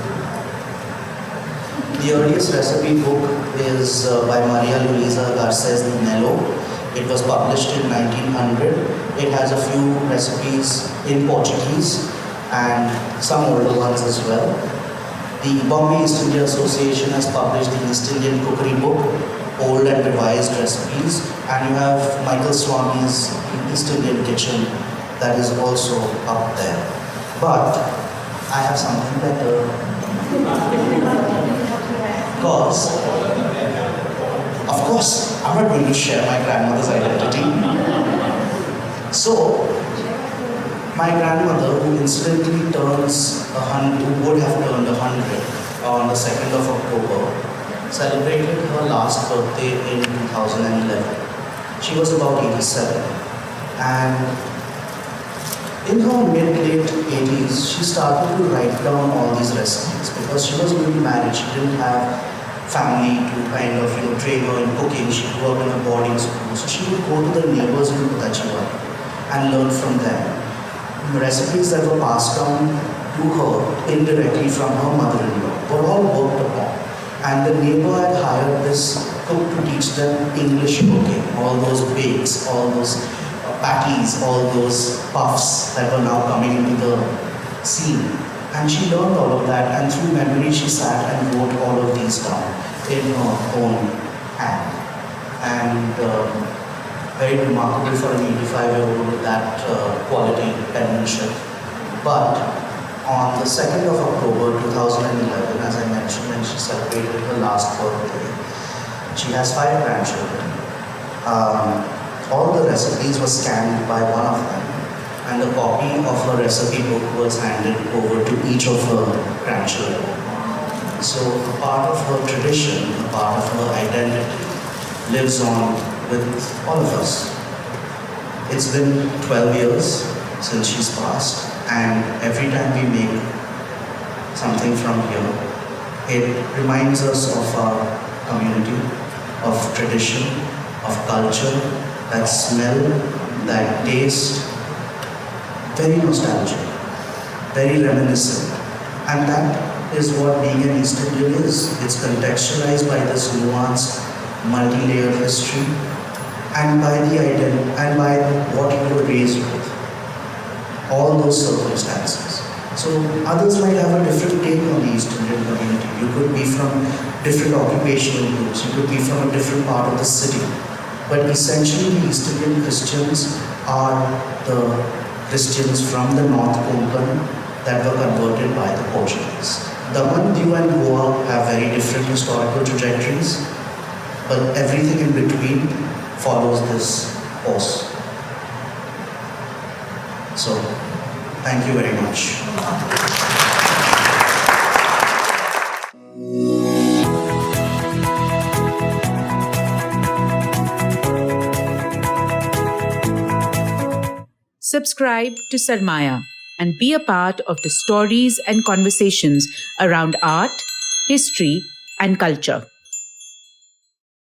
The earliest recipe book is by Maria Luisa Garces Nelo. It was published in 1900. It has a few recipes in Portuguese and some older ones as well. The Bombay East India Association has published the East Indian Cookery Book, Old and Revised Recipes, and you have Michael Swami's East Indian Kitchen that is also up there. But I have something better. Because, of course, I'm not going to share my grandmother's identity. So, my grandmother, who incidentally who would have turned 100 on the 2nd of October, celebrated her last birthday in 2011. She was about 87. And in her mid-late 80s, she started to write down all these recipes because she was newly married. She didn't have family to kind of train her in cooking. She grew up in a boarding school. So she would go to the neighbors in Kutachiwadi and learn from them. The recipes that were passed down to her indirectly from her mother-in-law were all worked upon. And the neighbor had hired this cook to teach them English cooking, all those bakes, all those patties, all those puffs that were now coming into the scene. And she learned all of that, and through memory she sat and wrote all of these down in her own hand. And very remarkable for an 85-year-old with that quality penmanship. But on the 2nd of October 2011, as I mentioned, when she celebrated her last birthday, she has 5 grandchildren. All the recipes were scanned by one of them, and a copy of her recipe book was handed over to each of her grandchildren. So a part of her tradition, a part of her identity lives on with all of us. It's been 12 years since she's passed, and every time we make something from here, it reminds us of our community, of tradition, of culture, that smell, that taste, very nostalgic, very reminiscent. And that is what being an East Indian is. It's contextualized by this nuanced, multi-layered history and by the identity and by what you were raised with. All those circumstances. So others might have a different take on the East Indian community. You could be from different occupational groups. You could be from a different part of the city. But essentially, the East Indian Christians are the Christians from the North Konkan that were converted by the Portuguese. Daman, Diu and Goa have very different historical trajectories, but everything in between follows this course. So, thank you very much. Subscribe to Sarmaya and be a part of the stories and conversations around art, history, and culture.